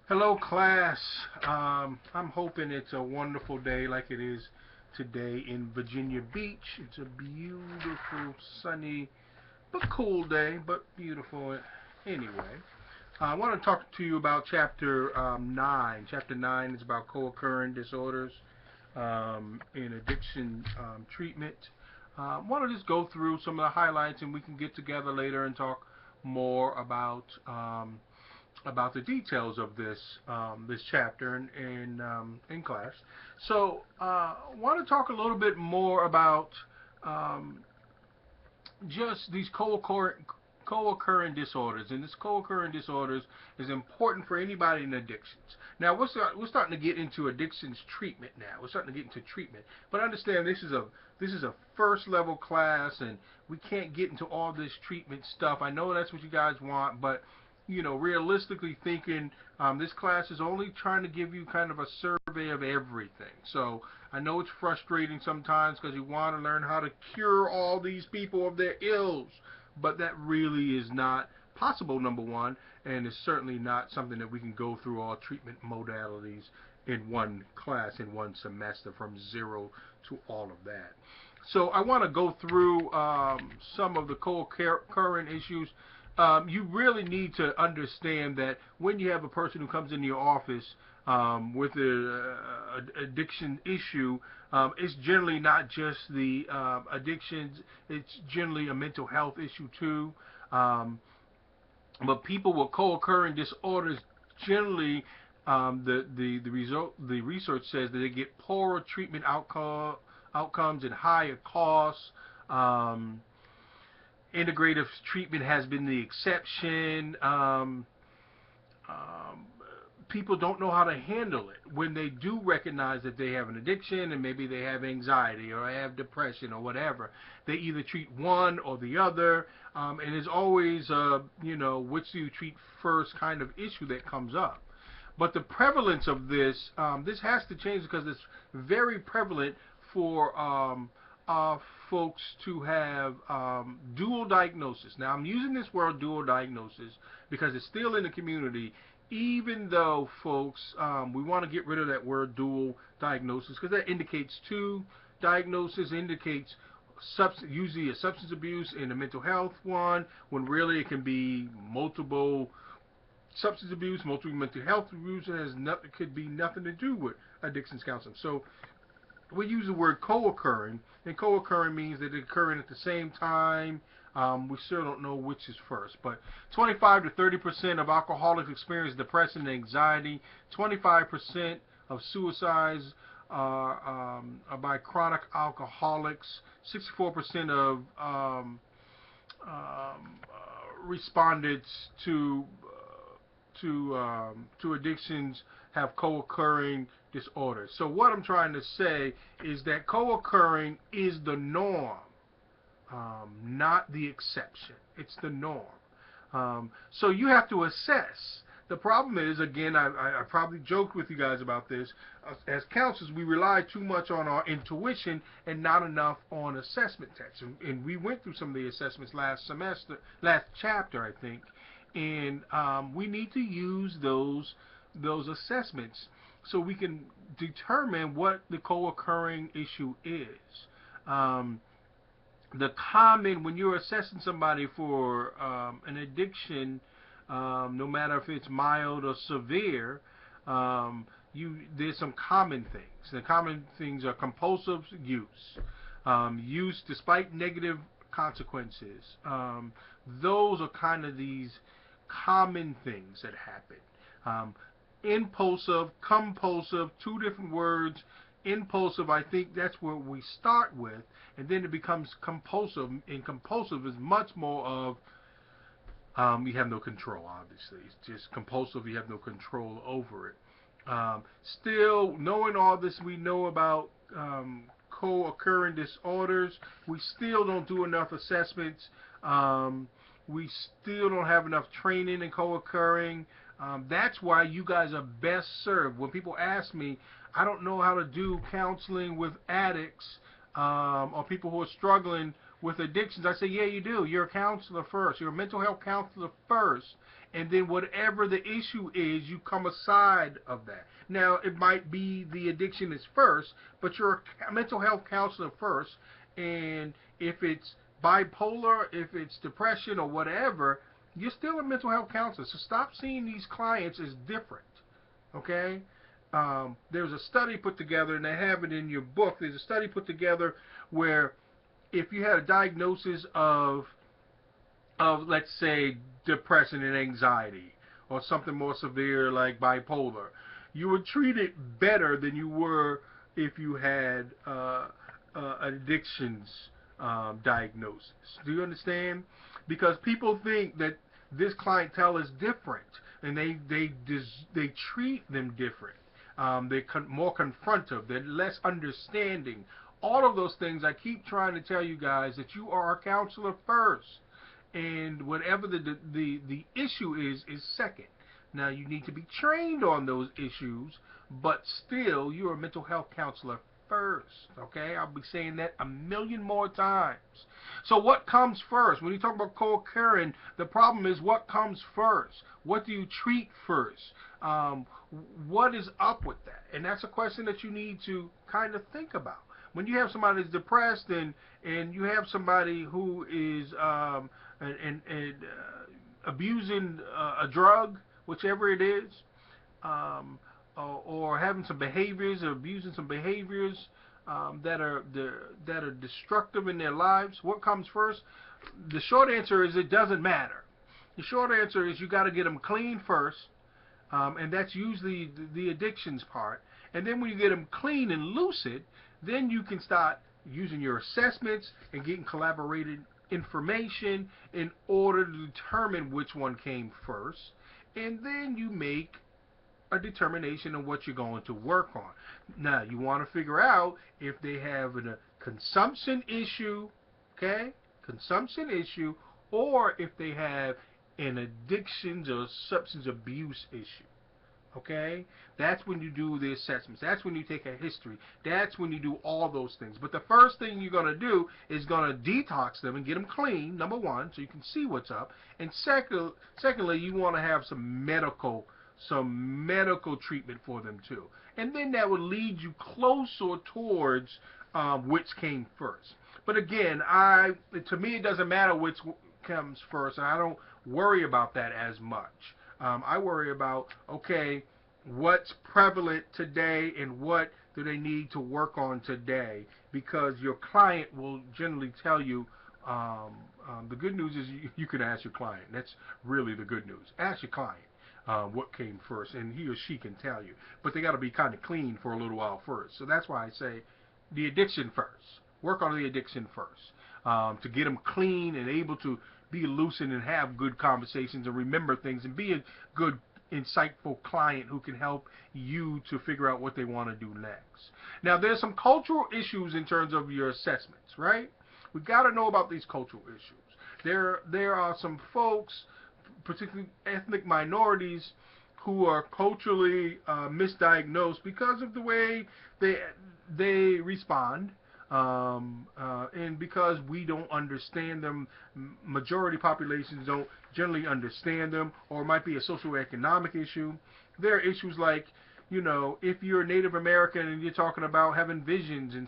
Hello, class. I'm hoping it's a wonderful day like it is today in Virginia Beach. It's a beautiful, sunny, but cool day, but beautiful anyway. I want to talk to you about Chapter 9. Chapter 9 is about co-occurring disorders in addiction treatment. I want to just go through some of the highlights, and we can get together later and talk more about the details of this chapter in class. So, I want to talk a little bit more about um, just these co-occurring disorders, and this co-occurring disorders is important for anybody in addictions. Now, we're starting to get into addictions treatment now. We're starting to get into treatment, but understand this is a first level class, and we can't get into all this treatment stuff. I know that's what you guys want, but realistically thinking, this class is only trying to give you kind of a survey of everything. So I know it's frustrating sometimes because you want to learn how to cure all these people of their ills, but that really is not possible, number one, and it's certainly not something that we can go through all treatment modalities in one class, in one semester, from zero to all of that. So I want to go through some of the co-occurring issues. You really need to understand that when you have a person who comes into your office with an addiction issue, it's generally not just the addictions, it's generally a mental health issue too. Um, but people with co-occurring disorders generally, the research says that they get poorer treatment outcomes and higher costs. Um, Integrative treatment has been the exception. Um, People don't know how to handle it when they do recognize that they have an addiction and maybe they have anxiety or have depression or whatever. They either treat one or the other, and there's always which do you treat first kind of issue that comes up. But the prevalence of this has to change because it's very prevalent for folks to have dual diagnosis. Now, I'm using this word dual diagnosis because it's still in the community, even though, folks, we want to get rid of that word dual diagnosis because that indicates two diagnoses, indicates usually a substance abuse and a mental health one, when really it can be multiple substance abuse, multiple mental health abuse, and could be nothing to do with addictions counseling. So we use the word co-occurring, and co-occurring means that they're occurring at the same time. We still don't know which is first, but 25 to 30% of alcoholics experience depression and anxiety. 25% of suicides are by chronic alcoholics. 64% of respondents to addictions have co-occurring disorders. So what I'm trying to say is that co-occurring is the norm, not the exception. It's the norm. So you have to assess. The problem is, again, I probably joked with you guys about this. As counselors, we rely too much on our intuition and not enough on assessment tests. And we went through some of the assessments last chapter, I think. And we need to use those assessments so we can determine what the co-occurring issue is. Um, when you're assessing somebody for an addiction, no matter if it's mild or severe, there's some common things. The common things are compulsive use despite negative consequences. Those are kind of these common things that happen. Um, Impulsive, compulsive, two different words. Impulsive, I think that's where we start with, and then it becomes compulsive, and compulsive is much more of you have no control, obviously. It's just compulsive, you have no control over it. Still, knowing all this we know about co-occurring disorders, we still don't do enough assessments. We still don't have enough training in co-occurring. That's why you guys are best served. When people ask me, I don't know how to do counseling with addicts or people who are struggling with addictions, I say, yeah, you do. You're a counselor first. You're a mental health counselor first. and then whatever the issue is, you come aside of that. Now, it might be the addiction is first, but you're a mental health counselor first, and if it's bipolar, if it's depression or whatever, you're still a mental health counselor. So stop seeing these clients as different. Okay? There's a study put together, and they have it in your book. There's a study put together where if you had a diagnosis of let's say depression and anxiety, or something more severe like bipolar, you would treat it better than you were if you had addictions diagnosis. Do you understand? Because people think that this clientele is different, and they treat them different. They're more confrontive. They're less understanding. All of those things, I keep trying to tell you guys that you are a counselor first, and whatever the issue is second. Now, you need to be trained on those issues, but still, you're a mental health counselor first. Okay, I'll be saying that a million more times. So what comes first? When you talk about co-occurring, the problem is what comes first. What do you treat first? What is up with that? And that's a question that you need to kind of think about. When you have somebody that's depressed and you have somebody who is abusing a drug, whichever it is, or having some behaviors or abusing some behaviors that are destructive in their lives, what comes first? The short answer is it doesn't matter. The short answer is you got to get them clean first, and that's usually the addictions part. And then when you get them clean and lucid, then you can start using your assessments and getting collaborated information in order to determine which one came first, and then you make a determination of what you're going to work on. Now, you want to figure out if they have a consumption issue, okay, consumption issue, or if they have an addictions or substance abuse issue. Okay, that's when you do the assessments. That's when you take a history. That's when you do all those things. But the first thing you're going to do is going to detox them and get them clean, number one, so you can see what's up. And secondly, you want to have some medical treatment for them too. And then that would lead you closer towards which came first. But again, to me, it doesn't matter which comes first, and I don't worry about that as much. I worry about, okay, what's prevalent today and what do they need to work on today, because your client will generally tell you. The good news is you can ask your client. That's really the good news. Ask your client what came first, and he or she can tell you. But they got to be kind of clean for a little while first. So that's why I say the addiction first. Work on the addiction first, to get them clean and able to be lucid and have good conversations and remember things and be a good, insightful client who can help you to figure out what they want to do next. Now, there's some cultural issues in terms of your assessments, right? We've got to know about these cultural issues. There are some folks, particularly ethnic minorities, who are culturally misdiagnosed because of the way they respond. And because we don't understand them, majority populations don't generally understand them, or it might be a socioeconomic issue. There are issues like, if you're a Native American and you're talking about having visions and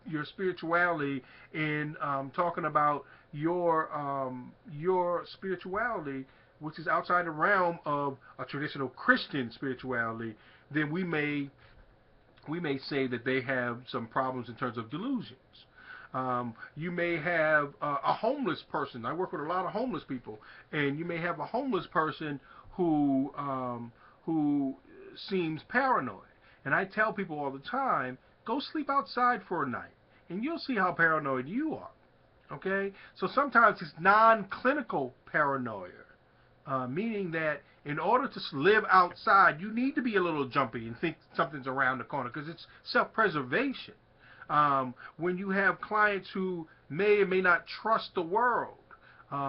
your spirituality, and talking about your spirituality, which is outside the realm of a traditional Christian spirituality, then we may say that they have some problems in terms of delusions. You may have a homeless person. I work with a lot of homeless people, and you may have a homeless person who seems paranoid. And I tell people all the time, go sleep outside for a night, and you'll see how paranoid you are. Okay? So sometimes it's non-clinical paranoia, meaning that in order to live outside, you need to be a little jumpy and think something's around the corner, because it's self-preservation. When you have clients who may or may not trust the world,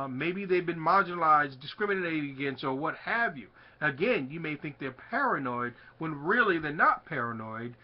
maybe they've been marginalized, discriminated against, or what have you. Again, you may think they're paranoid when really they're not paranoid.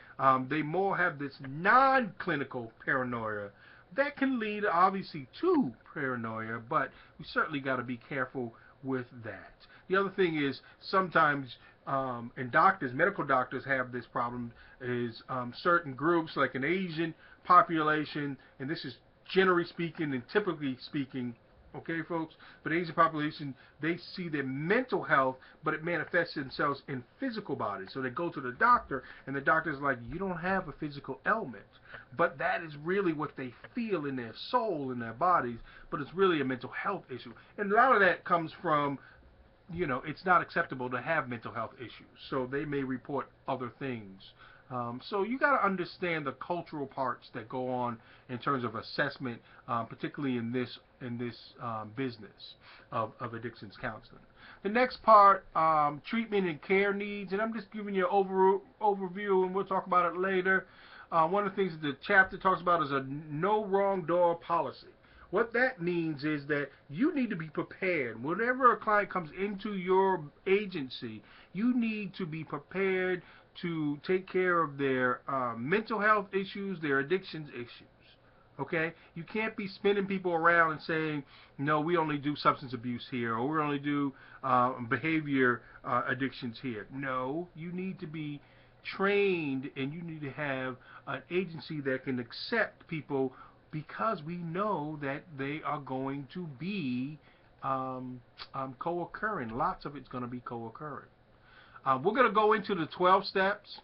They more have this non-clinical paranoia that can lead, obviously, to paranoia, but we certainly got to be careful with that. The other thing is sometimes, and medical doctors have this problem, is certain groups like an Asian population, and this is generally speaking and typically speaking, okay, folks, but Asian population, they see their mental health, but it manifests themselves in physical bodies. So they go to the doctor, and the doctor's like, you don't have a physical ailment. But that is really what they feel in their soul, in their bodies, but it's really a mental health issue. And a lot of that comes from, it's not acceptable to have mental health issues. So they may report other things. So you got to understand the cultural parts that go on in terms of assessment, particularly in this business of addictions counseling. The next part, treatment and care needs, and I'm just giving you an overview, and we'll talk about it later. One of the things that the chapter talks about is a no wrong door policy. What that means is that you need to be prepared. Whenever a client comes into your agency, you need to be prepared to take care of their mental health issues, their addictions issues. Okay? You can't be spinning people around and saying, no, we only do substance abuse here, or we only do behavior addictions here. No, you need to be trained, and you need to have an agency that can accept people, because we know that they are going to be co-occurring. Lots of it's going to be co-occurring. We're going to go into the 12 steps,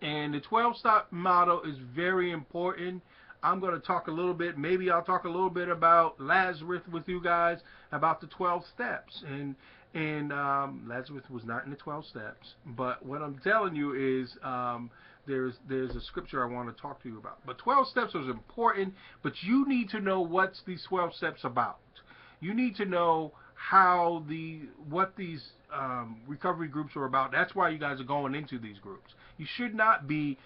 and the 12-step model is very important. I'm going to talk a little bit, maybe I'll talk a little bit about Lazarus with you guys, about the 12 steps. And Lazarus was not in the 12 steps, but what I'm telling you is there's a scripture I want to talk to you about. But 12 steps is important, but you need to know what's these 12 steps about. You need to know what these recovery groups are about. That's why you guys are going into these groups. You should not be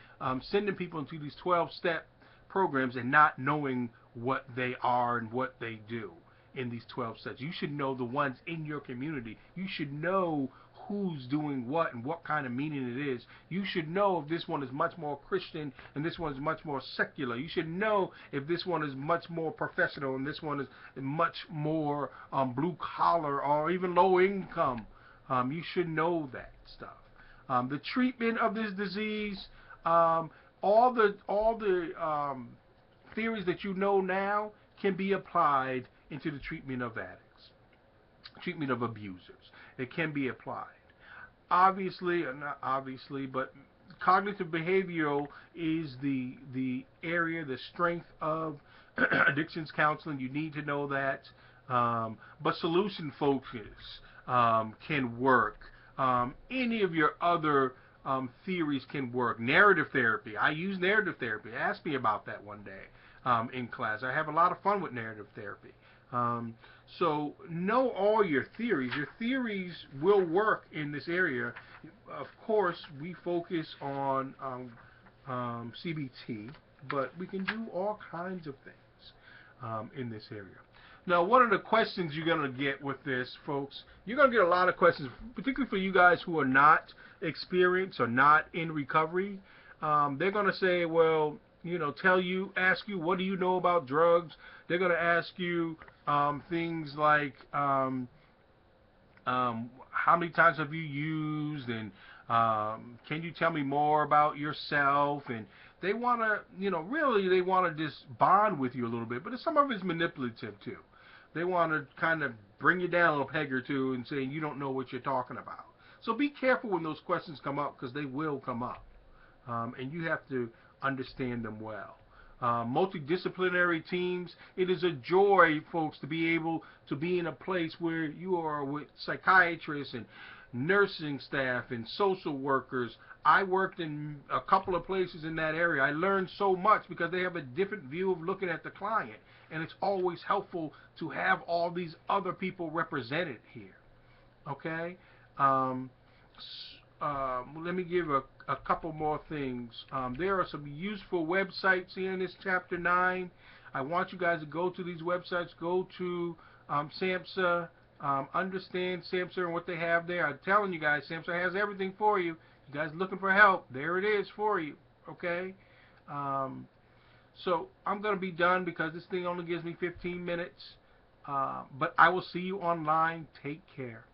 sending people into these 12-step programs and not knowing what they are and what they do in these 12 steps. You should know the ones in your community. You should know who's doing what and what kind of meaning it is. You should know if this one is much more Christian and this one is much more secular. You should know if this one is much more professional and this one is much more blue collar or even low income. You should know that stuff. The treatment of this disease, all the theories that you know now can be applied into the treatment of addicts, treatment of abusers. It can be applied. Obviously, or not obviously, but cognitive behavioral is the area, the strength of addictions counseling. You need to know that. But solution focus can work. Any of your other theories can work. Narrative therapy. I use narrative therapy. Ask me about that one day in class. I have a lot of fun with narrative therapy. So know all your theories. Your theories will work in this area. Of course, we focus on CBT, but we can do all kinds of things in this area. Now, one of the questions you're going to get with this, folks, you're going to get a lot of questions, particularly for you guys who are not experienced or not in recovery. They're going to say, well, ask you, what do you know about drugs? They're going to ask you things like, how many times have you used, and can you tell me more about yourself? And they want to, really they want to just bond with you a little bit, but some of it's manipulative too. They want to kind of bring you down a peg or two and say you don't know what you're talking about. So be careful when those questions come up, because they will come up, and you have to understand them well. Multidisciplinary teams, it is a joy, folks, to be able to be in a place where you are with psychiatrists and nursing staff and social workers. I worked in a couple of places in that area. I learned so much because they have a different view of looking at the client, and it's always helpful to have all these other people represented here. Okay? Let me give a couple more things. There are some useful websites here in this chapter 9. I want you guys to go to these websites. Go to SAMHSA, understand SAMHSA and what they have there. I'm telling you guys, SAMHSA has everything for you. You guys looking for help, there it is for you. Okay? So I'm going to be done because this thing only gives me 15 minutes. But I will see you online. Take care.